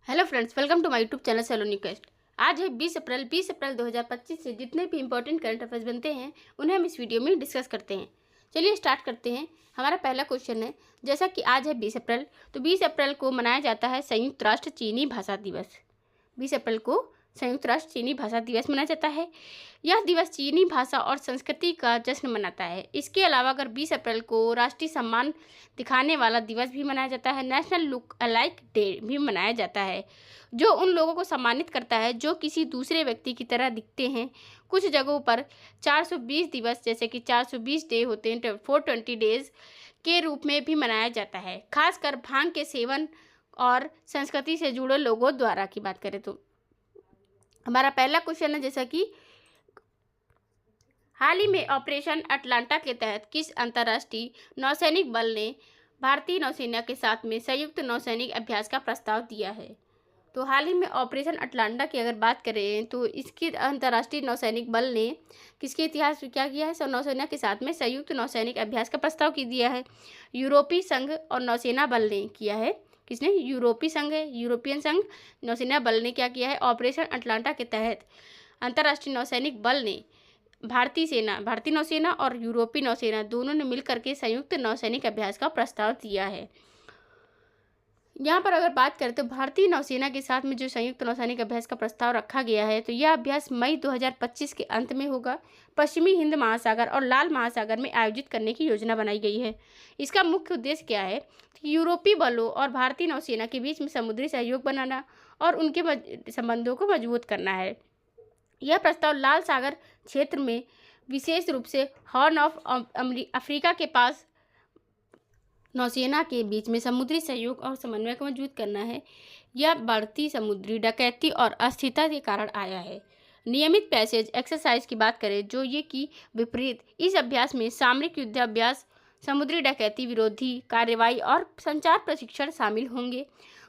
Hello friends, welcome to my YouTube channel Saloni quest. आज है 20 अप्रैल 2025 से जितने भी इंपॉर्टेंट करंट अफेयर्स बनते हैं उन्हें हम इस वीडियो में डिस्कस करते हैं। चलिए स्टार्ट करते हैं। हमारा पहला क्वेश्चन है, जैसा कि आज है 20 अप्रैल, तो 20 अप्रैल को मनाया जाता है संयुक्त राष्ट्र चीनी भाषा दिवस। 20 अप्रैल को संयुक्त राष्ट्र चीनी भाषा दिवस मनाया जाता है। यह दिवस चीनी भाषा और संस्कृति का जश्न मनाता है। इसके अलावा अगर 20 अप्रैल को राष्ट्रीय सम्मान दिखाने वाला दिवस भी मनाया जाता है। नेशनल लुक अलाइक डे भी मनाया जाता है, जो उन लोगों को सम्मानित करता है जो किसी दूसरे व्यक्ति की तरह दिखते हैं। कुछ जगहों पर 420 दिवस, जैसे कि 420 डे होते हैं, 420 डेज के रूप में भी मनाया जाता है, खासकर भांग के सेवन और संस्कृति से जुड़े लोगों द्वारा की बात करें तो। हमारा पहला क्वेश्चन है, जैसा कि हाल ही में ऑपरेशन अटलांटा के तहत किस अंतर्राष्ट्रीय नौसैनिक बल ने भारतीय नौसेना के साथ में संयुक्त नौसैनिक अभ्यास का प्रस्ताव दिया है? तो हाल ही में ऑपरेशन अटलांटा की अगर बात करें तो इसके अंतर्राष्ट्रीय नौसैनिक बल ने किसके इतिहास में क्या किया है? नौसेना के साथ में संयुक्त नौसैनिक अभ्यास का प्रस्ताव की दिया है। यूरोपीय संघ और नौसेना बल ने किया है। किसने? यूरोपीय संघ है, यूरोपियन संघ नौसेना बल ने क्या किया है? ऑपरेशन अटलांटा के तहत अंतर्राष्ट्रीय नौसैनिक बल ने भारतीय नौसेना और यूरोपीय नौसेना दोनों ने मिलकर के संयुक्त नौसैनिक अभ्यास का प्रस्ताव दिया है। यहाँ पर अगर बात करें तो भारतीय नौसेना के साथ में जो संयुक्त नौसैनिक अभ्यास का प्रस्ताव रखा गया है, तो यह अभ्यास मई 2025 के अंत में होगा। पश्चिमी हिंद महासागर और लाल महासागर में आयोजित करने की योजना बनाई गई है। इसका मुख्य उद्देश्य क्या है? यूरोपीय बलों और भारतीय नौसेना के बीच में समुद्री सहयोग बनाना और उनके संबंधों को मजबूत करना है। यह प्रस्ताव लाल सागर क्षेत्र में, विशेष रूप से हॉर्न ऑफ अफ्रीका के पास नौसेना के बीच में समुद्री सहयोग और समन्वय को मजबूत करना है। यह बढ़ती समुद्री डकैती और अस्थिरता के कारण आया है। नियमित पैसेज एक्सरसाइज की बात करें, जो ये की विपरीत, इस अभ्यास में सामरिक युद्धाभ्यास, समुद्री डकैती विरोधी कार्रवाई और संचार प्रशिक्षण शामिल होंगे।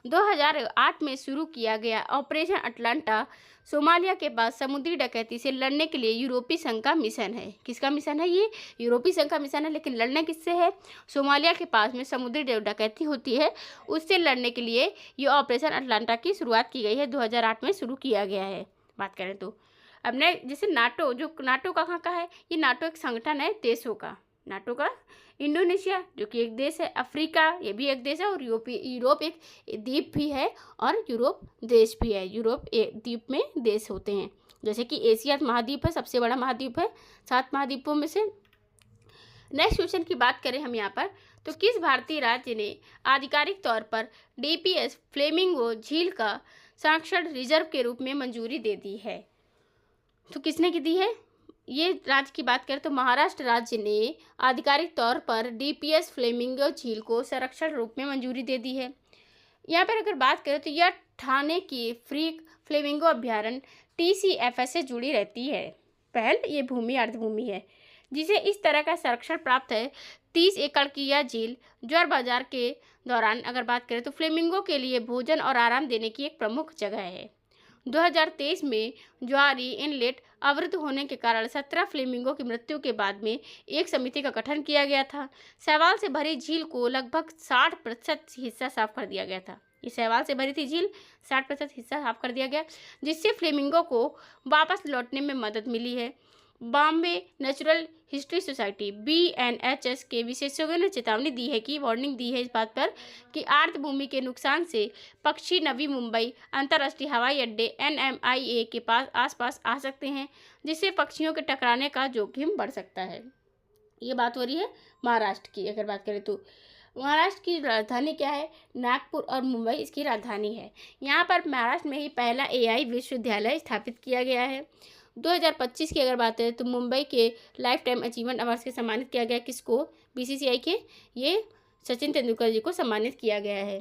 2008 में शुरू किया गया ऑपरेशन अटलांटा सोमालिया के पास समुद्री डकैती से लड़ने के लिए यूरोपीय संघ का मिशन है। किसका मिशन है? ये यूरोपीय संघ का मिशन है, लेकिन लड़ने किससे है? सोमालिया के पास में समुद्री डकैती होती है, उससे लड़ने के लिए ये ऑपरेशन अटलांटा की शुरुआत की गई है। 2008 में शुरू किया गया है। बात करें तो अब ने जैसे नाटो, जो नाटो कहाँ का है? ये नाटो एक संगठन है देशों का। नाटो का इंडोनेशिया, जो कि एक देश है, अफ्रीका, ये भी एक देश है, और यूरोप एक द्वीप भी है और यूरोप देश भी है। यूरोप एक द्वीप में देश होते हैं, जैसे कि एशिया महाद्वीप है, सबसे बड़ा महाद्वीप है 7 महाद्वीपों में से। नेक्स्ट क्वेश्चन की बात करें हम यहाँ पर, तो किस भारतीय राज्य ने आधिकारिक तौर पर डीपीएस फ्लेमिंगो झील का संरक्षण रिजर्व के रूप में मंजूरी दे दी है? तो किसने की दी है? ये राज्य की बात करें तो महाराष्ट्र राज्य ने आधिकारिक तौर पर डीपीएस फ्लेमिंगो झील को संरक्षण रूप में मंजूरी दे दी है। यहाँ पर अगर बात करें तो यह ठाणे की फ्रीक फ्लेमिंगो अभ्यारण्य TCFS से जुड़ी रहती है। पहल ये भूमि अर्धभूमि है जिसे इस तरह का संरक्षण प्राप्त है। 30 एकड़ की यह झील ज्वार बाजार के दौरान अगर बात करें तो फ्लेमिंगो के लिए भोजन और आराम देने की एक प्रमुख जगह है। 2023 में ज्वारी इनलेट अवरुद्ध होने के कारण 17 फ्लेमिंगो की मृत्यु के बाद में एक समिति का गठन किया गया था। शैवाल से भरी झील को लगभग 60% हिस्सा साफ कर दिया गया था। ये शैवाल से भरी थी झील, 60% हिस्सा साफ कर दिया गया, जिससे फ्लेमिंगो को वापस लौटने में मदद मिली है। Bombay natural history society BNHS के विशेषज्ञों ने चेतावनी दी है कि वार्निंग दी है इस बात पर कि आर्द्रभूमि के नुकसान से पक्षी नवी मुंबई अंतर्राष्ट्रीय हवाई अड्डे NMIA के पास आसपास आ सकते हैं, जिससे पक्षियों के टकराने का जोखिम बढ़ सकता है। ये बात हो रही है महाराष्ट्र की। अगर बात करें तो महाराष्ट्र की राजधानी क्या है? नागपुर, और मुंबई इसकी राजधानी है। यहाँ पर महाराष्ट्र में ही पहला AI विश्वविद्यालय स्थापित किया गया है। 2025 की अगर बात करें तो मुंबई के लाइफ टाइम अचीवमेंट अवार्ड से सम्मानित किया गया। किसको? BCCI के ये सचिन तेंदुलकर जी को सम्मानित किया गया है।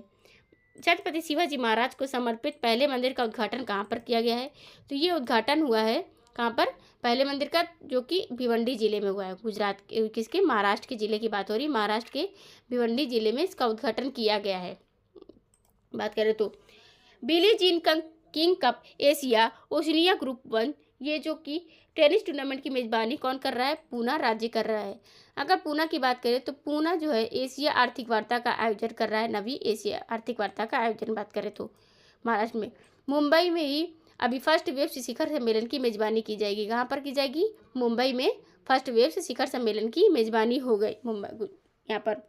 छत्रपति शिवाजी महाराज को समर्पित पहले मंदिर का उद्घाटन कहाँ पर किया गया है? तो ये उद्घाटन हुआ है कहाँ पर? पहले मंदिर का, जो कि भिवंडी जिले में हुआ है। गुजरात के, किसके? महाराष्ट्र के जिले की बात हो रही है। महाराष्ट्र के भिवंडी जिले में इसका उद्घाटन किया गया है। बात करें तो Billie Jean King cup Asia Oceania group 1, ये जो कि टेनिस टूर्नामेंट की मेजबानी कौन कर रहा है? पूना राज्य कर रहा है। अगर पूना की बात करें तो पूना जो है एशिया आर्थिक वार्ता का आयोजन कर रहा है। नवी एशिया आर्थिक वार्ता का आयोजन बात करें तो महाराष्ट्र में मुंबई में ही अभी फर्स्ट वेव शिखर सम्मेलन की मेजबानी की जाएगी। कहाँ पर की जाएगी? मुंबई में फर्स्ट वेव शिखर सम्मेलन की मेजबानी हो गई। मुंबई यहाँ पर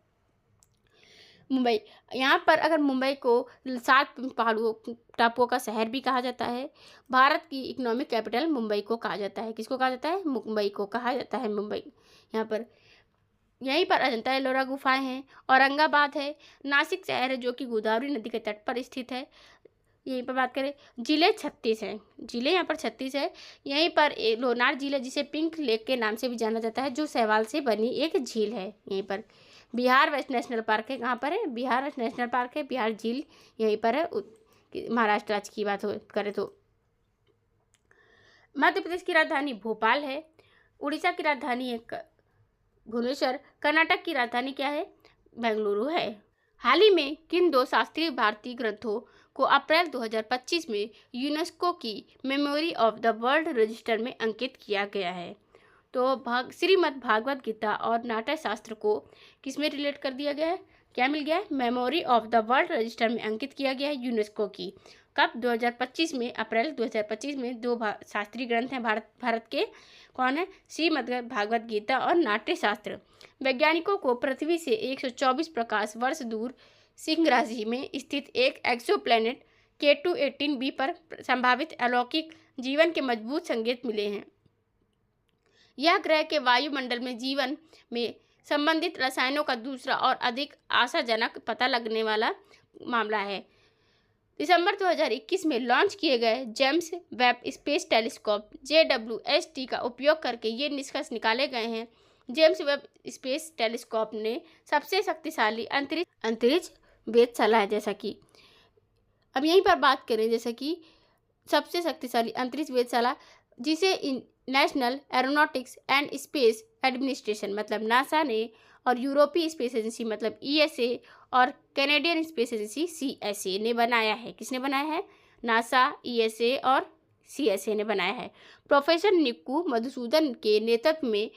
मुंबई यहाँ पर अगर मुंबई को 7 पहाड़ों टापुओं का शहर भी कहा जाता है। भारत की इकोनॉमिक कैपिटल मुंबई को कहा जाता है। किसको कहा जाता है? मुंबई को कहा जाता है। मुंबई यहाँ पर यहीं पर अजंता एलोरा गुफाएं हैं। औरंगाबाद है। नासिक शहर है जो कि गोदावरी नदी के तट पर स्थित है। यहीं पर बात करें, जिले 36 हैं। जिले यहाँ पर 36 है। यहीं पर लोनार झील है जिसे पिंक लेक के नाम से भी जाना जाता है, जो शैवाल से बनी एक झील है। यहीं पर बिहार वेस्ट नेशनल पार्क है। कहाँ पर है? बिहार वेस्ट नेशनल पार्क है। बिहार झील यहीं पर है। महाराष्ट्र राज्य की बात करें तो मध्य प्रदेश की राजधानी भोपाल है। उड़ीसा की राजधानी है भुवनेश्वर। कर्नाटक की राजधानी क्या है? बेंगलुरु है। हाल ही में किन 2 शास्त्रीय भारतीय ग्रंथों को अप्रैल 2025 में यूनेस्को की memory of the world register में अंकित किया गया है? तो श्रीमद् भागवत गीता और नाट्य शास्त्र को किसमें रिलेट कर दिया गया है? क्या मिल गया है? Memory of the world register में अंकित किया गया है यूनेस्को की। कब? 2025 में, अप्रैल 2025 में 2 शास्त्रीय ग्रंथ हैं भारत के। कौन है? श्रीमद् भागवत गीता और नाट्य शास्त्र। वैज्ञानिकों को पृथ्वी से 124 प्रकाश वर्ष दूर सिंह राशि में स्थित एक एक्सोप्लैनेट K2-18b पर संभावित अलौकिक जीवन के मजबूत संकेत मिले हैं। यह ग्रह के वायुमंडल में जीवन में संबंधित रसायनों का दूसरा और अधिक आशाजनक पता लगने वाला मामला है। दिसंबर 2021 में लॉन्च किए गए James Webb space telescope JWST का उपयोग करके ये निष्कर्ष निकाले गए हैं। जेम्स वेब स्पेस टेलीस्कोप ने सबसे शक्तिशाली अंतरिक्ष वेधशाला है। जैसा कि अब यहीं पर बात करें, जैसा कि सबसे शक्तिशाली अंतरिक्ष वेधशाला जिसे national aeronautics and space administration मतलब नासा ने और यूरोपीय स्पेस एजेंसी मतलब ESA और कैनेडियन स्पेस एजेंसी CSA ने बनाया है। किसने बनाया है? नासा, ESA और CSA ने बनाया है। प्रोफेसर निक्कू मधुसूदन के नेतृत्व में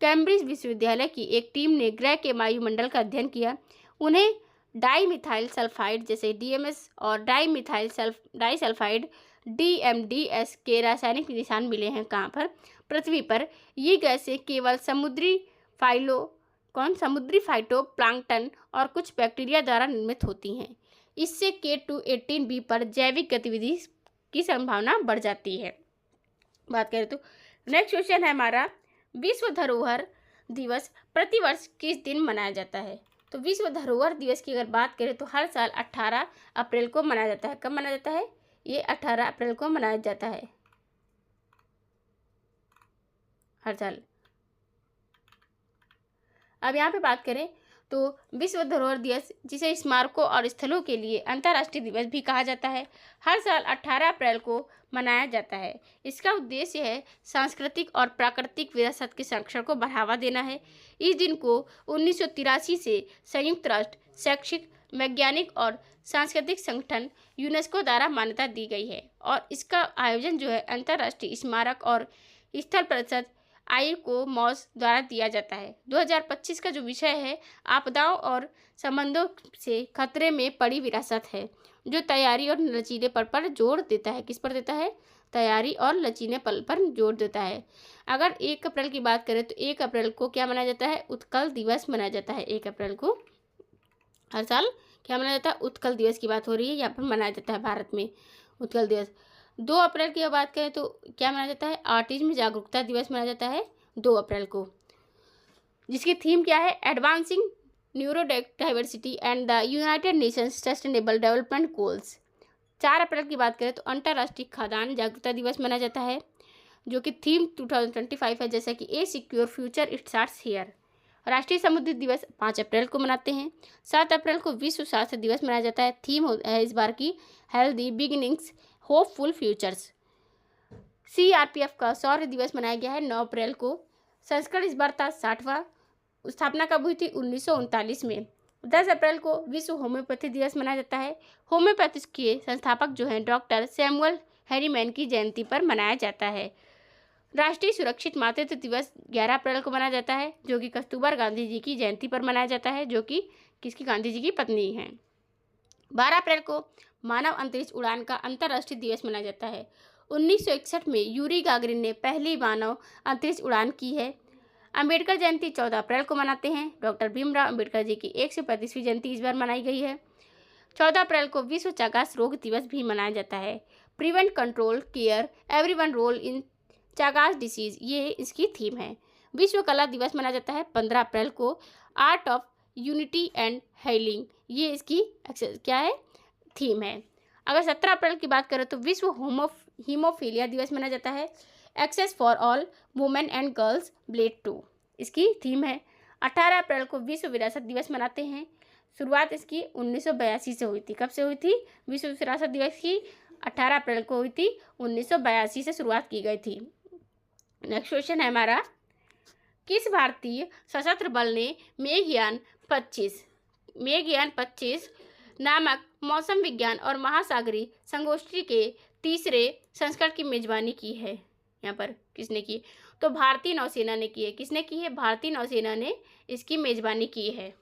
कैम्ब्रिज विश्वविद्यालय की एक टीम ने ग्रह के वायुमंडल का अध्ययन किया। उन्हें डाईमिथाइल सल्फाइड जैसे DMS और डाईसल्फाइड DMDS के रासायनिक निशान मिले हैं। कहाँ पर? पृथ्वी पर। ये गैसें केवल समुद्री फाइटोप्लैंक्टन और कुछ बैक्टीरिया द्वारा निर्मित होती हैं। इससे K2-18b पर जैविक गतिविधि की संभावना बढ़ जाती है। बात करें तो नेक्स्ट क्वेश्चन है हमारा, विश्व धरोहर दिवस प्रतिवर्ष किस दिन मनाया जाता है? तो विश्व धरोहर दिवस की अगर बात करें तो हर साल 18 अप्रैल को मनाया जाता है। कब मनाया जाता है? ये 18 अप्रैल को मनाया जाता है हर साल। अब यहाँ पे बात करें तो विश्व धरोहर दिवस, जिसे स्मारकों और स्थलों के लिए अंतर्राष्ट्रीय दिवस भी कहा जाता है, हर साल 18 अप्रैल को मनाया जाता है। इसका उद्देश्य है सांस्कृतिक और प्राकृतिक विरासत के संरक्षण को बढ़ावा देना है। इस दिन को 1983 से संयुक्त राष्ट्र शैक्षिक, वैज्ञानिक और सांस्कृतिक संगठन यूनेस्को द्वारा मान्यता दी गई है और इसका आयोजन जो है अंतर्राष्ट्रीय स्मारक और स्थल परिषद ICOMOS द्वारा दिया जाता है। 2025 का जो विषय है आपदाओं और संबंधों से खतरे में पड़ी विरासत है, जो तैयारी और लचीलेपन पर जोर देता है। किस पर देता है? तैयारी और लचीलेपन पर जोर देता है। अगर 1 अप्रैल की बात करें तो 1 अप्रैल को क्या मनाया जाता है? उत्कल दिवस मनाया जाता है। 1 अप्रैल को हर साल क्या मनाया जाता है? उत्कल दिवस की बात हो रही है, यहाँ पर मनाया जाता है भारत में उत्कल दिवस। 2 अप्रैल की बात करें तो क्या मनाया जाता है? ऑटिज्म जागरूकता दिवस मनाया जाता है 2 अप्रैल को, जिसकी थीम क्या है? Advancing neurodiversity and the United Nations sustainable development goals. 4 अप्रैल की बात करें तो अंतर्राष्ट्रीय खाद्यान्न जागरूकता दिवस मनाया जाता है, जो कि थीम 2025 है, जैसा कि ए secure future it starts here. राष्ट्रीय समुद्री दिवस 5 अप्रैल को मनाते हैं। 7 अप्रैल को विश्व स्वास्थ्य दिवस मनाया जाता है। थीम है इस बार की healthy beginnings hopeful futures. CRPF का शौर्य दिवस मनाया गया है 9 अप्रैल को। संस्करण इस बार था 60वां। स्थापना कब हुई थी? 1939 में। 10 अप्रैल को विश्व होम्योपैथी दिवस मनाया जाता है। होम्योपैथी के संस्थापक जो हैं डॉक्टर सैमुअल हैरीमैन की जयंती पर मनाया जाता है। राष्ट्रीय सुरक्षित मातृत्व दिवस 11 अप्रैल को मनाया जाता है, जो कि कस्तूरबा गांधी जी की जयंती पर मनाया जाता है, जो कि किसकी? गांधी जी की पत्नी हैं। 12 अप्रैल को मानव अंतरिक्ष उड़ान का अंतर्राष्ट्रीय दिवस मनाया जाता है। 1961 में यूरी गागरिन ने पहली मानव अंतरिक्ष उड़ान की है। अंबेडकर जयंती 14 अप्रैल को मनाते हैं। डॉक्टर भीमराव अंबेडकर जी की 135वीं जयंती इस बार मनाई गई है। 14 अप्रैल को विश्व चागास रोग दिवस भी मनाया जाता है। Prevent, control, care, everyone role in Chagas disease, ये इसकी थीम है। विश्व कला दिवस मनाया जाता है 15 अप्रैल को। Art of unity and healing, ये इसकी क्या है, थीम है। अगर 17 अप्रैल की बात करें तो विश्व हीमोफीलिया दिवस मनाया जाता है। Access for all women and girls blade 2, इसकी थीम है। 18 अप्रैल को विश्व विरासत दिवस मनाते हैं। शुरुआत इसकी 1982 से हुई थी। कब से हुई थी विश्व विरासत दिवस की? 18 अप्रैल को हुई थी। 1982 से शुरुआत की गई थी। नेक्स्ट क्वेश्चन है हमारा, किस भारतीय सशस्त्र बल ने मेघयान 25 नामक मौसम विज्ञान और महासागरीय संगोष्ठी के तीसरे संस्करण की मेजबानी की है? यहाँ पर किसने की? तो भारतीय नौसेना ने की है। किसने की है? भारतीय नौसेना ने इसकी मेजबानी की है।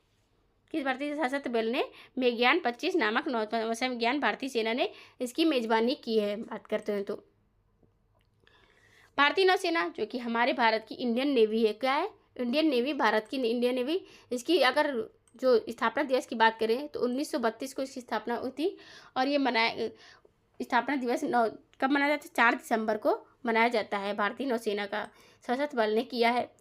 किस भारतीय सशस्त्र बल ने मेघयान 25 नामक मौसम विज्ञान, भारतीय सेना ने इसकी मेजबानी की है। बात करते हैं तो भारतीय नौसेना जो कि हमारे भारत की इंडियन नेवी है, क्या है? इंडियन नेवी, भारत की इंडियन नेवी। इसकी अगर जो स्थापना दिवस की बात करें तो 1932 को इसकी स्थापना हुई थी और ये स्थापना दिवस कब मनाया जाता है? 4 दिसंबर को मनाया जाता है। भारतीय नौसेना का सशस्त्र बल ने किया है।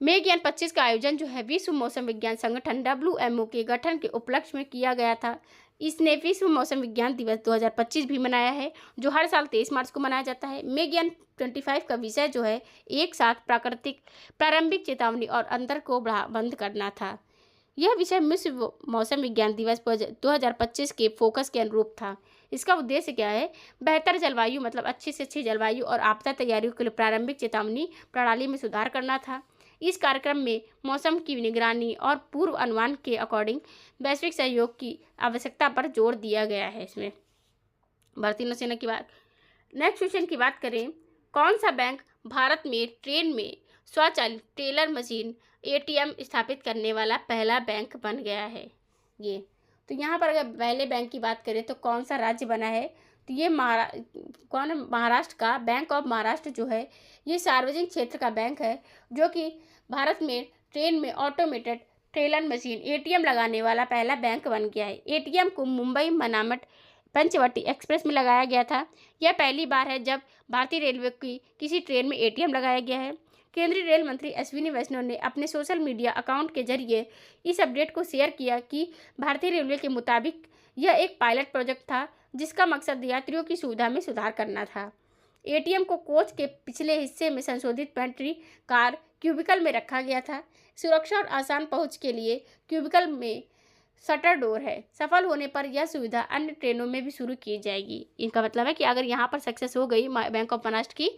मेघयान 25 का आयोजन जो है विश्व मौसम विज्ञान संगठन WMO के गठन के उपलक्ष्य में किया गया था। इसने विश्व मौसम विज्ञान दिवस 2025 भी मनाया है, जो हर साल 23 मार्च को मनाया जाता है। मेघयान 25 का विषय जो है एक साथ प्रारंभिक चेतावनी और अंतर को बंद करना था। यह विषय विश्व मौसम विज्ञान दिवस 2025 के फोकस के अनुरूप था। इसका उद्देश्य क्या है? बेहतर जलवायु, मतलब अच्छी से अच्छी जलवायु और आपदा तैयारियों के लिए प्रारंभिक चेतावनी प्रणाली में सुधार करना था। इस कार्यक्रम में मौसम की निगरानी और पूर्व अनुमान के अकॉर्डिंग वैश्विक सहयोग की आवश्यकता पर जोर दिया गया है। इसमें भारतीय नौसेना की बात। नेक्स्ट क्वेश्चन की बात करें, कौन सा बैंक भारत में ट्रेन में स्वचालित टेलर मशीन ATM स्थापित करने वाला पहला बैंक बन गया है? ये तो यहाँ पर अगर पहले बैंक की बात करें तो कौन सा राज्य बना है? तो ये महाराष्ट्र का बैंक ऑफ महाराष्ट्र जो है ये सार्वजनिक क्षेत्र का बैंक है, जो कि भारत में ट्रेन में ऑटोमेटेड टेलर मशीन ATM लगाने वाला पहला बैंक बन गया है। ATM को मुंबई मनामट पंचवटी एक्सप्रेस में लगाया गया था। यह पहली बार है जब भारतीय रेलवे की किसी ट्रेन में ATM लगाया गया है। केंद्रीय रेल मंत्री अश्विनी वैष्णव ने अपने सोशल मीडिया अकाउंट के जरिए इस अपडेट को शेयर किया कि भारतीय रेलवे के मुताबिक यह एक पायलट प्रोजेक्ट था, जिसका मकसद यात्रियों की सुविधा में सुधार करना था। ATM को कोच के पिछले हिस्से में संशोधित पेंट्री कार क्यूबिकल में रखा गया था। सुरक्षा और आसान पहुंच के लिए क्यूबिकल में शटर डोर है। सफल होने पर यह सुविधा अन्य ट्रेनों में भी शुरू की जाएगी। इनका मतलब है कि अगर यहाँ पर सक्सेस हो गई बैंक ऑफ महाराष्ट्र की,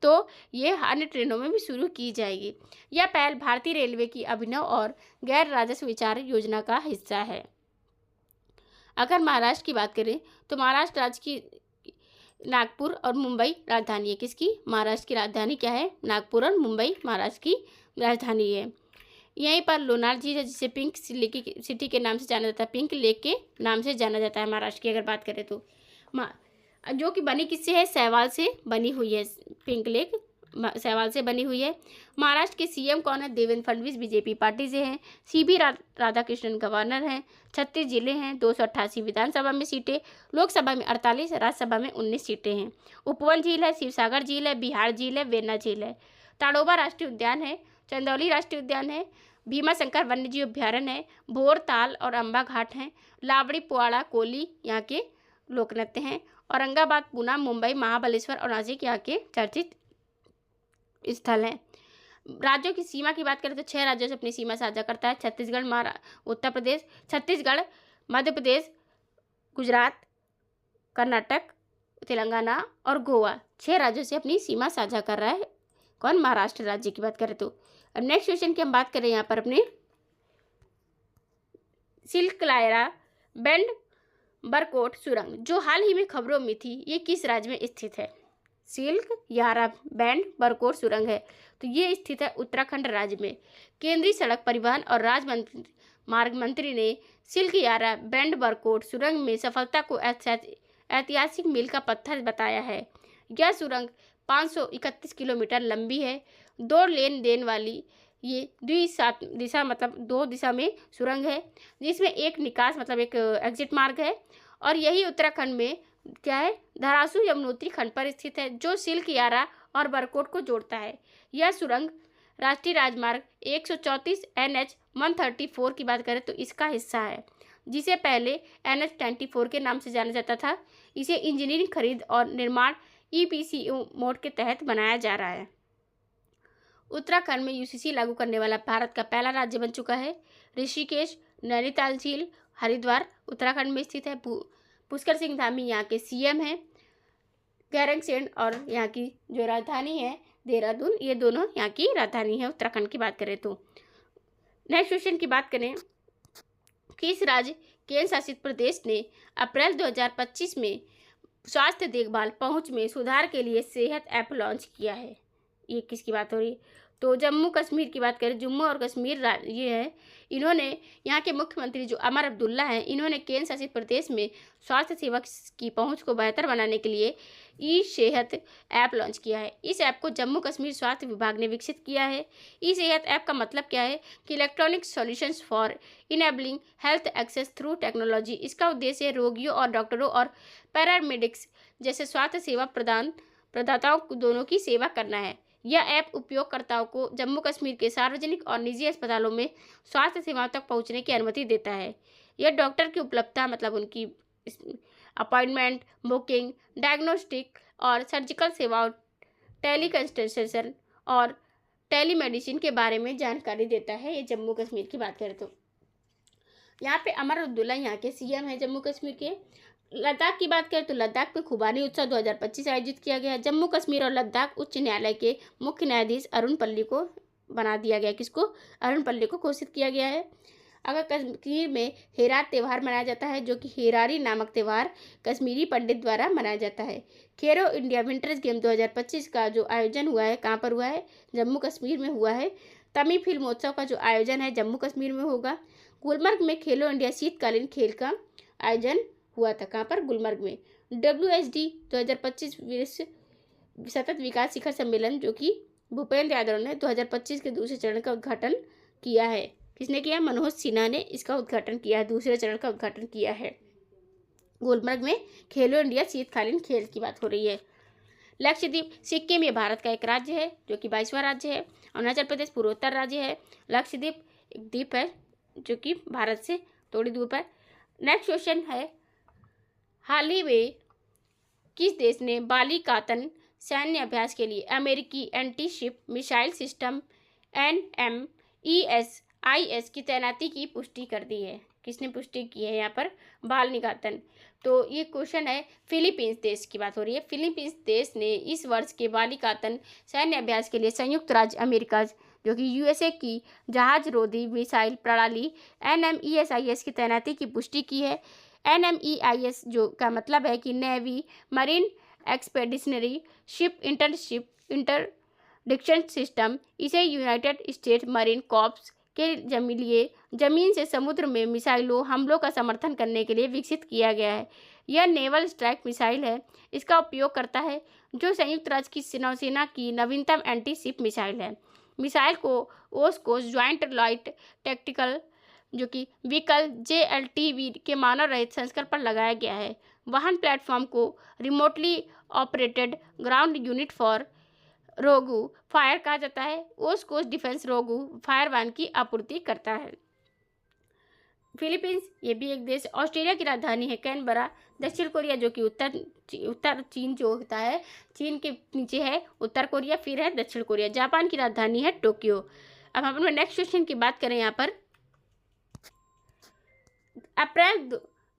तो ये अन्य ट्रेनों में भी शुरू की जाएगी। यह पहल भारतीय रेलवे की अभिनव और गैर राजस्व विचार योजना का हिस्सा है। अगर महाराष्ट्र की बात करें तो महाराष्ट्र राज्य की नागपुर और मुंबई राजधानी है। किसकी? महाराष्ट्र की राजधानी क्या है? नागपुर और मुंबई महाराष्ट्र की राजधानी है। यहीं पर लोनार झील है, जिसे पिंक सिटी के नाम से जाना जाता है, पिंक लेक के नाम से जाना जाता है महाराष्ट्र की अगर बात करें तो। जो कि बनी किससे है? शैवाल से बनी हुई है। पिंक लेक शैवाल से बनी हुई है। महाराष्ट्र के CM कौन है? देवेंद्र फडणवीस BJP पार्टी से हैं। CB राधाकृष्णन गवर्नर हैं। 36 जिले हैं, 288 विधानसभा में सीटें, लोकसभा में 48, राज्यसभा में 19 सीटें हैं। उपवन झील है, शिवसागर झील है, बिहार झील है, वेन्ना झील है। ताड़ोबा राष्ट्रीय उद्यान है, चंदौली राष्ट्रीय उद्यान है, भीमाशंकर वन्यजीव अभ्यारण्य है, भोर ताल और अम्बा घाट हैं, लावड़ी पुआड़ा कोली यहाँ के लोक नृत्य हैं, औरंगाबाद, पूना, मुंबई, महाबलेश्वर और नासिक यहाँ के चर्चित स्थल हैं। राज्यों की सीमा की बात करें तो 6 राज्यों से अपनी सीमा साझा करता है। छत्तीसगढ़, उत्तर प्रदेश, छत्तीसगढ़, मध्य प्रदेश, गुजरात, कर्नाटक, तेलंगाना और गोवा, 6 राज्यों से अपनी सीमा साझा कर रहा है। कौन? महाराष्ट्र राज्य की बात करें तो। अब नेक्स्ट क्वेश्चन की हम बात करें यहाँ पर अपने सिल्क लायरा बैंड बरकोट सुरंग, जो हाल ही में खबरों में थी, ये किस राज्य में स्थित है? सिल्क यारा बैंड बरकोट सुरंग है तो ये स्थित है उत्तराखंड राज्य में। केंद्रीय सड़क परिवहन और मार्ग मंत्री ने सिल्क यारा बैंड बरकोट सुरंग में सफलता को ऐतिहासिक मील का पत्थर बताया है। यह सुरंग 531 किलोमीटर लंबी है। 2 लेन देन वाली ये दिशा मतलब 2 दिशा में सुरंग है, जिसमें एक निकास मतलब एक एग्जिट मार्ग है। और यही उत्तराखंड में क्या है, धरासू यमुनोत्री खंड पर स्थित है, जो सिल्क यारा और बरकोट को जोड़ता है। यह सुरंग राष्ट्रीय राजमार्ग 134 NH 134 की बात करें तो इसका हिस्सा है, जिसे पहले NH 24 के नाम से जाना जाता था। इसे इंजीनियरिंग, खरीद और निर्माण EPC मोड के तहत बनाया जा रहा है। उत्तराखंड में UCC लागू करने वाला भारत का पहला राज्य बन चुका है। ऋषिकेश, नैनीताल झील, हरिद्वार उत्तराखंड में स्थित है। पुष्कर सिंह धामी यहाँ के CM हैं। गैरसैंण और यहाँ की जो राजधानी है देहरादून, ये दोनों यहाँ की राजधानी है उत्तराखंड की बात करें तो। नेक्स्ट क्वेश्चन की बात करें, किस राज्य केंद्र शासित प्रदेश ने अप्रैल 2025 में स्वास्थ्य देखभाल पहुंच में सुधार के लिए सेहत ऐप लॉन्च किया है? ये किसकी बात हो रही है? तो जम्मू कश्मीर की बात करें, जम्मू और कश्मीर ये है, इन्होंने यहाँ के मुख्यमंत्री जो अमर अब्दुल्ला हैं, इन्होंने केंद्र शासित प्रदेश में स्वास्थ्य सेवा की पहुंच को बेहतर बनाने के लिए ई-सेहत ऐप लॉन्च किया है। इस ऐप को जम्मू कश्मीर स्वास्थ्य विभाग ने विकसित किया है। ई-सेहत ऐप का मतलब क्या है कि electronic solutions for enabling health access through technology. इसका उद्देश्य रोगियों और डॉक्टरों और पैरामेडिक्स जैसे स्वास्थ्य सेवा प्रदाताओं दोनों की सेवा करना है। यह ऐप उपयोगकर्ताओं को जम्मू कश्मीर के सार्वजनिक और निजी अस्पतालों में स्वास्थ्य सेवाओं तक पहुंचने की अनुमति देता है। यह डॉक्टर की उपलब्धता मतलब उनकी अपॉइंटमेंट बुकिंग, डायग्नोस्टिक और सर्जिकल सेवाओं, टेलीकंसल्टेशन और टेलीमेडिसिन के बारे में जानकारी देता है। ये जम्मू कश्मीर की बात करें तो यहाँ पे अमर अब्दुल्ला यहाँ के CM हैं जम्मू कश्मीर के। लद्दाख की बात करें तो लद्दाख में खुबानी उत्सव 2025 आयोजित किया गया। जम्मू कश्मीर और लद्दाख उच्च न्यायालय के मुख्य न्यायाधीश अरुण पल्ली को बना दिया गया। किसको? अरुण पल्ली को घोषित किया गया है। अगर कश्मीर में हेरात त्यौहार मनाया जाता है, जो कि हेरारी नामक त्यौहार कश्मीरी पंडित द्वारा मनाया जाता है। खेलो इंडिया विंटर्स गेम 2025 का जो आयोजन हुआ है, कहाँ पर हुआ है? जम्मू कश्मीर में हुआ है। तमी फिल्मोत्सव का जो आयोजन है जम्मू कश्मीर में होगा। गुलमर्ग में खेलो इंडिया शीतकालीन खेल का आयोजन हुआ था, कहाँ पर? गुलमर्ग में। WSD 2025 विश्व सतत विकास शिखर सम्मेलन, जो कि भूपेंद्र यादव ने 2025 के दूसरे चरण का उद्घाटन किया है। किसने किया? मनोज सिन्हा ने इसका उद्घाटन किया है, दूसरे चरण का उद्घाटन किया है। गुलमर्ग में खेलो इंडिया शीतकालीन खेल की बात हो रही है। लक्षद्वीप, सिक्किम ये भारत का एक राज्य है जो कि 22वां राज्य है। अरुणाचल प्रदेश पूर्वोत्तर राज्य है। लक्षद्वीप एक द्वीप है जो कि भारत से थोड़ी दूर पर। नेक्स्ट क्वेश्चन है, हाल ही में किस देश ने बालिकातन सैन्य अभ्यास के लिए अमेरिकी anti ship missile system NMESIS की तैनाती की पुष्टि कर दी है? किसने पुष्टि की है यहाँ पर? बाल निकातन। तो ये क्वेश्चन है, फिलीपींस देश की बात हो रही है। फिलीपींस देश ने इस वर्ष के बालिकातन सैन्य अभ्यास के लिए संयुक्त राज्य अमेरिका जो कि USA की जहाज रोधी मिसाइल प्रणाली NMESIS की तैनाती की पुष्टि की है। NMEIS जो का मतलब है कि navy marine expeditionary ship interdiction system. इसे यूनाइटेड स्टेट्स मरीन कॉर्प्स के लिए जमीन से समुद्र में मिसाइलों हमलों का समर्थन करने के लिए विकसित किया गया है। यह नेवल स्ट्राइक मिसाइल है। इसका उपयोग करता है जो संयुक्त राज्य की नौसेना की नवीनतम एंटी शिप मिसाइल है। मिसाइल को ओस्कोस ज्वाइंट लाइट टैक्टिकल जो कि व्हीकल JLTV के मानव रहित संस्करण पर लगाया गया है। वाहन प्लेटफॉर्म को remotely operated ground unit for rogue fire कहा जाता है। ओस्कोस डिफेंस रोगू फायर वाहन की आपूर्ति करता है। फिलीपींस ये भी एक देश। ऑस्ट्रेलिया की राजधानी है कैनबरा। दक्षिण कोरिया जो कि उत्तर चीन जो होता है, चीन के नीचे है उत्तर कोरिया, फिर है दक्षिण कोरिया। जापान की राजधानी है टोक्यो। अब हम अपने नेक्स्ट क्वेश्चन की बात करें, यहाँ पर अप्रैल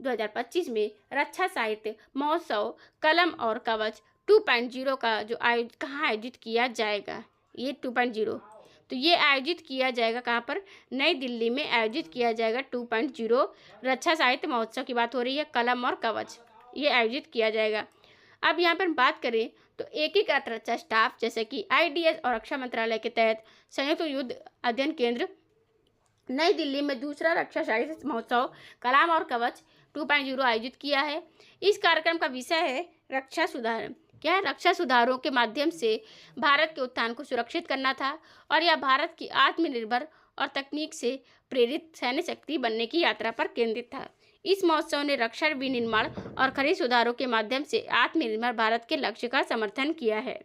2025 में रक्षा साहित्य महोत्सव कलम और कवच 2.0 का जो कहाँ आयोजित किया जाएगा? ये 2.0 तो ये आयोजित किया जाएगा कहाँ पर? नई दिल्ली में आयोजित किया जाएगा 2.0 रक्षा साहित्य महोत्सव की बात हो रही है। कलम और कवच ये आयोजित किया जाएगा। अब यहाँ पर बात करें तो एकीकृत रक्षा स्टाफ जैसे कि IDS और रक्षा मंत्रालय के तहत संयुक्त युद्ध अध्ययन केंद्र नई दिल्ली में दूसरा रक्षा साहित्य महोत्सव कलाम और कवच 2.0 आयोजित किया है। इस कार्यक्रम का विषय है रक्षा सुधार। क्या है? रक्षा सुधारों के माध्यम से भारत के उत्थान को सुरक्षित करना था और यह भारत की आत्मनिर्भर और तकनीक से प्रेरित सैन्य शक्ति बनने की यात्रा पर केंद्रित था। इस महोत्सव ने रक्षा विनिर्माण और खरीद सुधारों के माध्यम से आत्मनिर्भर भारत के लक्ष्य का समर्थन किया है।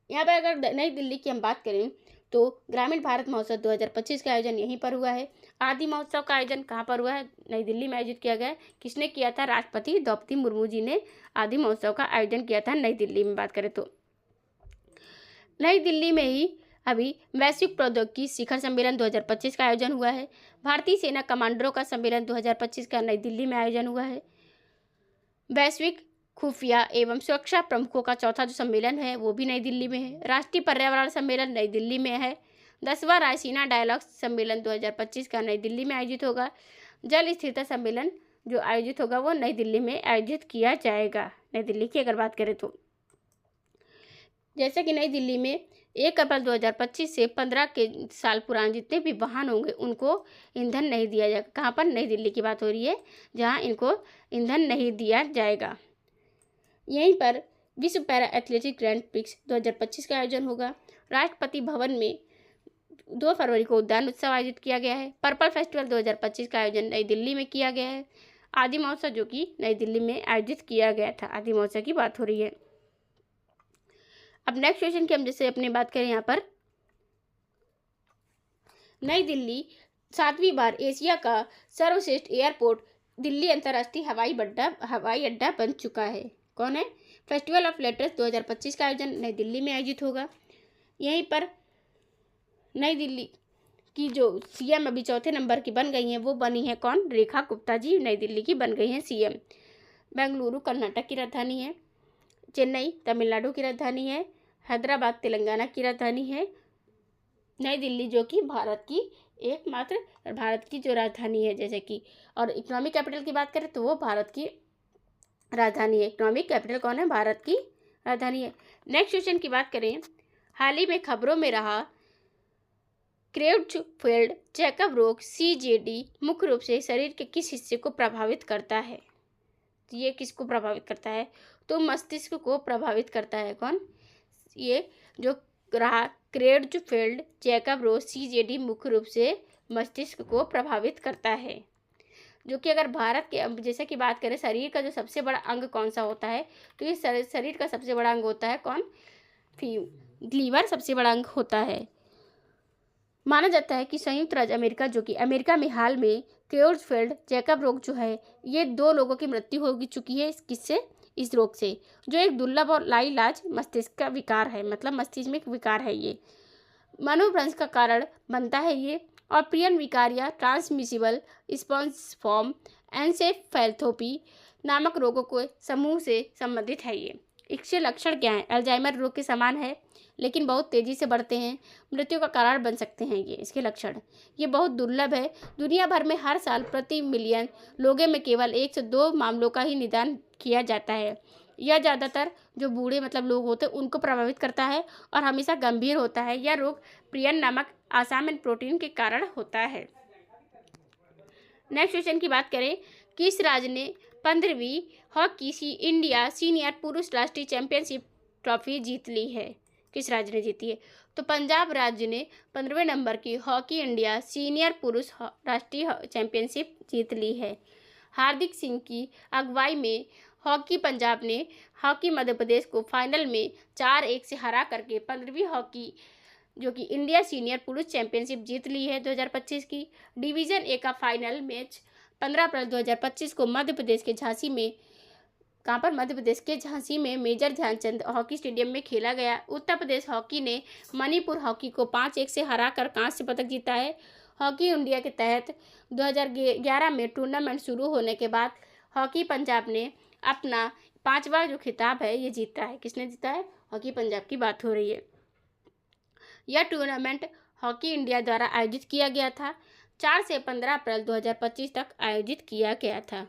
यहाँ पर अगर नई दिल्ली की हम बात करें तो ग्रामीण भारत महोत्सव 2025 का आयोजन यहीं पर हुआ है। आदि महोत्सव का आयोजन कहाँ पर हुआ है? नई दिल्ली में आयोजित किया गया है। किसने किया था? राष्ट्रपति द्रौपदी मुर्मू जी ने आदि महोत्सव का आयोजन किया था नई दिल्ली में। बात करें तो नई दिल्ली में ही अभी वैश्विक प्रौद्योगिकी शिखर सम्मेलन 2025 का आयोजन हुआ है। भारतीय सेना कमांडरों का सम्मेलन 2025 का नई दिल्ली में आयोजन हुआ है। वैश्विक खुफिया एवं सुरक्षा प्रमुखों का चौथा जो सम्मेलन है वो भी नई दिल्ली में है। राष्ट्रीय पर्यावरण सम्मेलन नई दिल्ली में है। 10वां रायसीना डायलॉग सम्मेलन 2025 का नई दिल्ली में आयोजित होगा। जल स्थिरता सम्मेलन जो आयोजित होगा वो नई दिल्ली में आयोजित किया जाएगा। नई दिल्ली की अगर बात करें तो जैसे कि नई दिल्ली में 1 अप्रैल 2025 से 15 के साल पुराने जितने भी वाहन होंगे उनको ईंधन नहीं दिया जाएगा। कहाँ पर? नई दिल्ली की बात हो रही है जहाँ इनको ईंधन नहीं दिया जाएगा। यहीं पर विश्व पैरा एथलेटिक ग्रैंड प्रिक्स 2025 का आयोजन होगा। राष्ट्रपति भवन में 2 फरवरी को उद्यान उत्सव आयोजित किया गया है। पर्पल फेस्टिवल 2025 का आयोजन नई दिल्ली में किया गया है। आदि महोत्सव जो कि नई दिल्ली में आयोजित किया गया था। आदि महोत्सव की बात हो रही है। अब नेक्स्ट क्वेश्चन की हम जैसे अपनी बात करें यहाँ पर नई दिल्ली 7वीं बार एशिया का सर्वश्रेष्ठ एयरपोर्ट दिल्ली अंतर्राष्ट्रीय हवाई अड्डा बन चुका है। कौन है? फेस्टिवल ऑफ लेटर्स 2025 का आयोजन नई दिल्ली में आयोजित होगा। यहीं पर नई दिल्ली की जो सीएम अभी चौथे नंबर की बन गई हैं वो बनी है कौन? रेखा गुप्ता जी नई दिल्ली की बन गई हैं सीएम। बेंगलुरु कर्नाटक की राजधानी है। चेन्नई तमिलनाडु की राजधानी है। हैदराबाद तेलंगाना की राजधानी है। नई दिल्ली जो कि भारत की एकमात्र भारत की जो राजधानी है जैसे कि और इकोनॉमिक कैपिटल की बात करें तो वो भारत की राजधानी है। इकोनॉमिक कैपिटल कौन है? भारत की राजधानी है। नेक्स्ट क्वेश्चन की बात करें हाल ही में खबरों में रहा क्रेeutzfeldt जैकब रोग CJD मुख्य रूप से शरीर के किस हिस्से को प्रभावित करता है? तो ये किसको प्रभावित करता है? तो मस्तिष्क को प्रभावित करता है। कौन? ये जो रहा क्रेeutzfeldt जैकब रोग CJD मुख्य रूप से मस्तिष्क को प्रभावित करता है। जो कि अगर भारत के जैसे कि बात करें शरीर का जो सबसे बड़ा अंग कौन सा होता है तो ये शरीर का सबसे बड़ा अंग होता है कौन? लीवर सबसे बड़ा अंग होता है। माना जाता है कि संयुक्त राज्य अमेरिका जो कि अमेरिका में हाल में क्रेeutzfeldt जैकब रोग जो है ये 2 लोगों की मृत्यु हो चुकी है। किससे? इस रोग से जो एक दुर्लभ और लाइलाज मस्तिष्क का विकार है। मतलब मस्तिष्क में एक विकार है। ये मनोभ्रंश का कारण बनता है ये और प्रियन विकार या ट्रांसमिसिबल स्पॉन्जिफॉर्म एन्सेफैलोपैथी नामक रोगों के समूह से संबंधित है। ये इसके लक्षण क्या हैं? अल्जाइमर रोग के समान है लेकिन बहुत तेज़ी से बढ़ते हैं। मृत्यु का कारण बन सकते हैं ये इसके लक्षण। ये बहुत दुर्लभ है। दुनिया भर में हर साल प्रति मिलियन लोगों में केवल 1 से 2 मामलों का ही निदान किया जाता है। यह ज़्यादातर जो बूढ़े मतलब लोग होते हैं उनको प्रभावित करता है और हमेशा गंभीर होता है। यह रोग प्रियन नामक असामान्य प्रोटीन के कारण होता है। नेक्स्ट क्वेश्चन की बात करें किस राज्य ने 15वीं हॉकी इंडिया सीनियर पुरुष राष्ट्रीय चैंपियनशिप ट्रॉफी जीत ली है? किस राज्य ने जीती है? तो पंजाब राज्य ने 15वें नंबर की हॉकी इंडिया सीनियर पुरुष राष्ट्रीय चैंपियनशिप जीत ली है। हार्दिक सिंह की अगुवाई में हॉकी पंजाब ने हॉकी मध्य प्रदेश को फाइनल में 4-1 से हरा करके 15वीं हॉकी जो कि इंडिया सीनियर पुरुष चैंपियनशिप जीत ली है 2025 की। डिवीज़न ए का फाइनल मैच 15 अप्रैल 2025 को मध्य प्रदेश के झांसी में कहाँ पर? मध्य प्रदेश के झांसी में मेजर ध्यानचंद हॉकी स्टेडियम में खेला गया। उत्तर प्रदेश हॉकी ने मणिपुर हॉकी को 5-1 से हराकर कांस्य पदक जीता है। हॉकी इंडिया के तहत 2011 में टूर्नामेंट शुरू होने के बाद हॉकी पंजाब ने अपना 5वां जो खिताब है ये जीता है। किसने जीता है? हॉकी पंजाब की बात हो रही है। यह टूर्नामेंट हॉकी इंडिया द्वारा आयोजित किया गया था। 4 से 15 अप्रैल 2025 तक आयोजित किया गया था।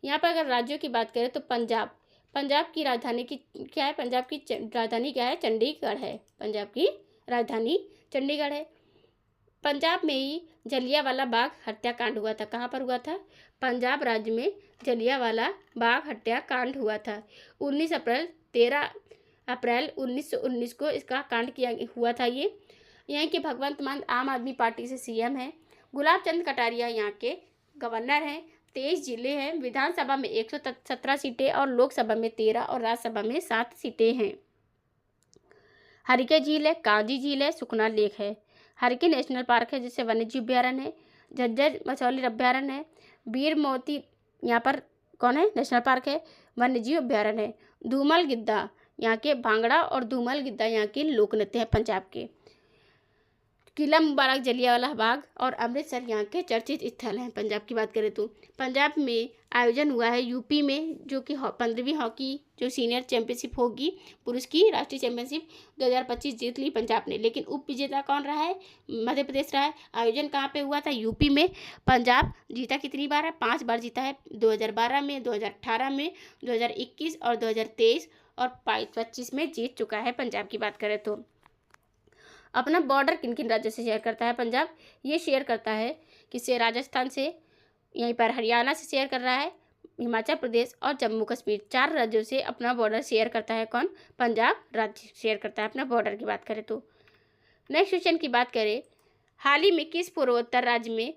यहाँ पर अगर राज्यों की बात करें तो पंजाब की राजधानी की क्या है? पंजाब की राजधानी क्या है? चंडीगढ़ है। पंजाब की राजधानी चंडीगढ़ है। पंजाब में ही जलियांवाला बाग हत्याकांड हुआ था। कहाँ पर हुआ था? पंजाब राज्य में जलियांवाला बाग हत्याकांड हुआ था। 13 अप्रैल 1919 को इसका कांड किया हुआ था। ये यहाँ के भगवंत मान आम आदमी पार्टी से सीएम हैं। गुलाब चंद कटारिया यहाँ के गवर्नर हैं। 23 जिले हैं। विधानसभा में 117 सीटें और लोकसभा में 13 और राज्यसभा में 7 सीटें हैं। हरिके झील है, कांजी झील है, सुखना लेक है। हरिके नेशनल पार्क है जिससे वन्यजीव अभ्यारण्य है। झज्जर मछौली अभ्यारण्य है। वीर मोती यहाँ पर कौन है? नेशनल पार्क है, वन्यजीव अभ्यारण्य है। धूमल गिद्दा यहाँ के भांगड़ा और धूमल गिद्दा यहाँ के लोक नृत्य है पंजाब के। किला मुबारक, जलियांवाला बाग और अमृतसर यहाँ के चर्चित स्थल हैं। पंजाब की बात करें तो पंजाब में आयोजन हुआ है यूपी में, जो कि 15वीं हॉकी जो सीनियर चैंपियनशिप होगी, पुरुष की राष्ट्रीय चैंपियनशिप 2025 जीत ली पंजाब ने। लेकिन उप विजेता कौन रहा है? मध्य प्रदेश रहा है। आयोजन कहाँ पे हुआ था? यूपी में। पंजाब जीता कितनी बार है? 5 बार जीता है। 2012 में, 2018 में, 2021 और 2023 और 25 में जीत चुका है। पंजाब की बात करें तो अपना बॉर्डर किन किन राज्यों से शेयर करता है पंजाब? ये शेयर करता है किससे? राजस्थान से, यहीं पर हरियाणा से शेयर कर रहा है, हिमाचल प्रदेश और जम्मू कश्मीर। 4 राज्यों से अपना बॉर्डर शेयर करता है। कौन? पंजाब राज्य शेयर करता है अपना बॉर्डर की बात करें तो। नेक्स्ट क्वेश्चन की बात करें, हाल ही में किस पूर्वोत्तर राज्य में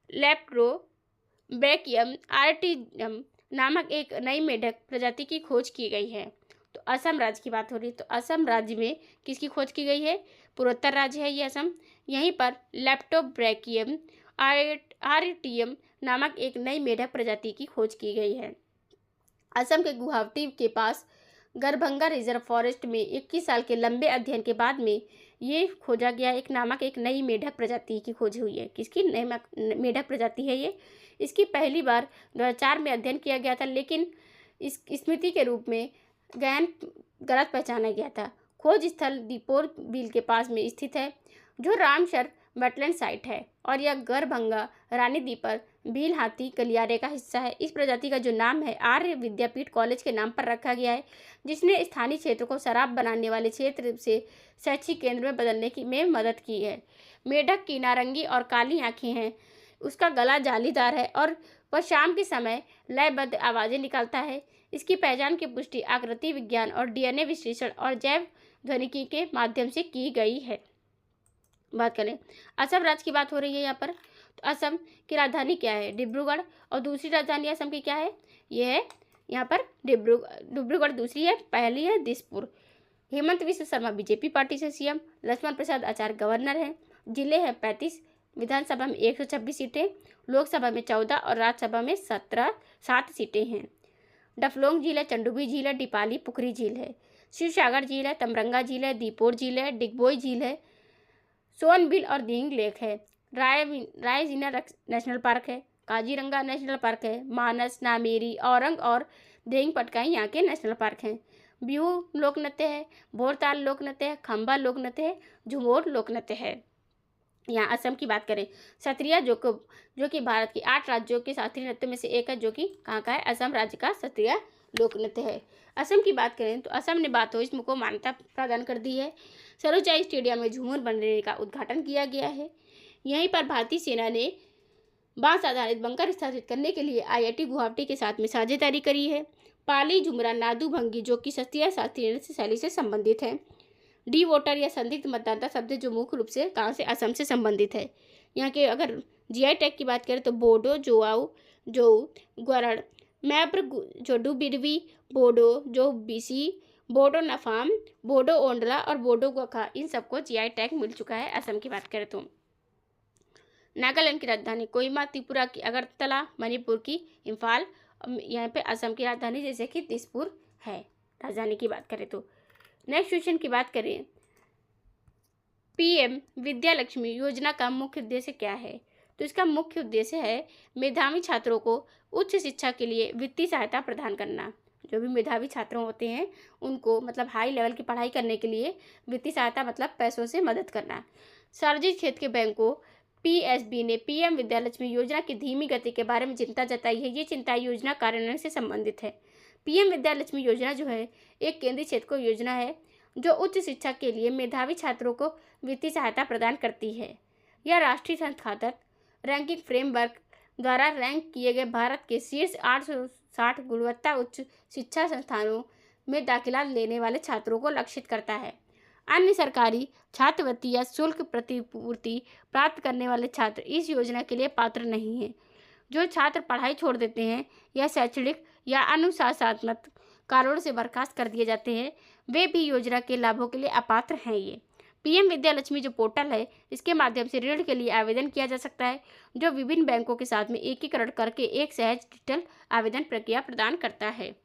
लेप्टोब्रैकियम आर्टियम नामक एक नई मेढक प्रजाति की खोज की गई है? तो असम राज्य की बात हो रही है। तो असम राज्य में किसकी खोज की गई है? पूर्वोत्तर राज्य है ये असम। यहीं पर लेप्टोब्रैकियम आर्टियम नामक एक नई मेढक प्रजाति की खोज की गई है। असम के गुवाहाटी के पास गरभंगा रिजर्व फॉरेस्ट में 21 साल के लंबे अध्ययन के बाद में ये खोजा गया एक नई मेढक प्रजाति की खोज हुई है। किसकी नई मेढक प्रजाति है ये? इसकी पहली बार 2004 में अध्ययन किया गया था, लेकिन इस स्मृति के रूप में गैन गलत पहचाना गया था। खोज स्थल दीपोर बिल के पास में स्थित है, जो रामसर वेटलैंड साइट है, और यह गरभंगा रानी दीपर भील हाथी गलियारे का हिस्सा है। इस प्रजाति का जो नाम है आर्य विद्यापीठ कॉलेज के नाम पर रखा गया है, जिसने स्थानीय क्षेत्र को शराब बनाने वाले क्षेत्र से शैक्षिक केंद्र में बदलने में मदद की है। मेढक की नारंगी और काली आंखें हैं। उसका गला जालीदार है और वह शाम के समय लयबद्ध आवाज़ें निकालता है। इसकी पहचान की पुष्टि आकृति विज्ञान और डीएनए विश्लेषण और जैव ध्वनिकी के माध्यम से की गई है। बात करें असम राज्य की, बात हो रही है यहाँ पर। तो असम की राजधानी क्या है? डिब्रूगढ़। और दूसरी राजधानी असम की क्या है? ये है यहाँ पर डिब्रूगढ़ दूसरी है, पहली है दिसपुर। हेमंत विश्व शर्मा बीजेपी पार्टी से सीएम। लक्ष्मण प्रसाद आचार्य गवर्नर हैं। जिले हैं 35। विधानसभा में 126 सीटें, लोकसभा में 14 और राज्यसभा में 7 सीटें हैं। डफलोंग झील है, चंडूबी झील है, डिपाली पुखरी झील है, शिवसागर झील है, तमरंगा झील है, दीपोर झील है, डिगबोई झील है, सोनबिल और दिंग लेक है। रायसीना नेशनल पार्क है, काजीरंगा नेशनल पार्क है, मानस, नामेरी, औरंग और देंग पटकाई यहाँ के नेशनल पार्क हैं। बिहू लोक नृत्य है, भोरताल लोक नृत्य है, खंबा लोक नृत्य है, झुमोर लोक नृत्य है। यहाँ असम की बात करें, सत्रिया जो कि भारत की 8 राज्यों के शास्त्रीय नृत्य में से एक है, जो कि कहाँ का है? असम राज्य का सत्रिया लोक नृत्य है। असम की बात करें तो असम ने बाथोइज्म को मान्यता प्रदान कर दी है। सरोजाई स्टेडियम में झूमर बनने का उद्घाटन किया गया है। यहीं पर भारतीय सेना ने बांस आधारित बंकर स्थापित करने के लिए IIT गुवाहाटी के साथ में साझेदारी करी है। पाली, झुमरा, नादू, भंगी जो कि शास्त्रीय नृत्य शैली से संबंधित है। डी वोटर या संदिग्ध मतदाता शब्द जो मुख्य रूप से कहाँ से? असम से संबंधित है। यहाँ के अगर GI टैग की बात करें तो बोडो, जोआऊ, जो ग्वरण, मैप्र, जोडू बिरवी, बोडो, जो बीसी, बोडो नफाम, बोडो ओंडला और बोडो गोखा, इन सबको GI टैग मिल चुका है। असम की बात करें तो नागालैंड की राजधानी कोहिमा, त्रिपुरा की अगरतला, मणिपुर की इम्फाल, यहाँ पे असम की राजधानी जैसे कि दिसपुर है। राजधानी की बात करें तो नेक्स्ट क्वेश्चन की बात करें, PM विद्या लक्ष्मी योजना का मुख्य उद्देश्य क्या है? तो इसका मुख्य उद्देश्य है मेधावी छात्रों को उच्च शिक्षा के लिए वित्तीय सहायता प्रदान करना। जो भी मेधावी छात्र होते हैं उनको मतलब हाई लेवल की पढ़ाई करने के लिए वित्तीय सहायता मतलब पैसों से मदद करना। सार्वजनिक क्षेत्र के बैंकों PSB ने PM विद्या लक्ष्मी योजना की धीमी गति के बारे में चिंता जताई है। ये चिंता योजना कार्यान्वयन से संबंधित है। PM विद्या लक्ष्मी योजना जो है एक केंद्रीय क्षेत्र को योजना है जो उच्च शिक्षा के लिए मेधावी छात्रों को वित्तीय सहायता प्रदान करती है। यह राष्ट्रीय संस्थागत रैंकिंग फ्रेमवर्क द्वारा रैंक किए गए भारत के शीर्ष 860 गुणवत्ता उच्च शिक्षा संस्थानों में दाखिला लेने वाले छात्रों को लक्षित करता है। अन्य सरकारी छात्रवृत्ति या शुल्क प्रतिपूर्ति प्राप्त करने वाले छात्र इस योजना के लिए पात्र नहीं हैं। जो छात्र पढ़ाई छोड़ देते हैं या शैक्षणिक या अनुशासनात्मक कारणों से बर्खास्त कर दिए जाते हैं, वे भी योजना के लाभों के लिए अपात्र हैं। ये पीएम विद्या लक्ष्मी जो पोर्टल है, इसके माध्यम से ऋण के लिए आवेदन किया जा सकता है, जो विभिन्न बैंकों के साथ में एकीकरण करके एक सहज डिजिटल आवेदन प्रक्रिया प्रदान करता है।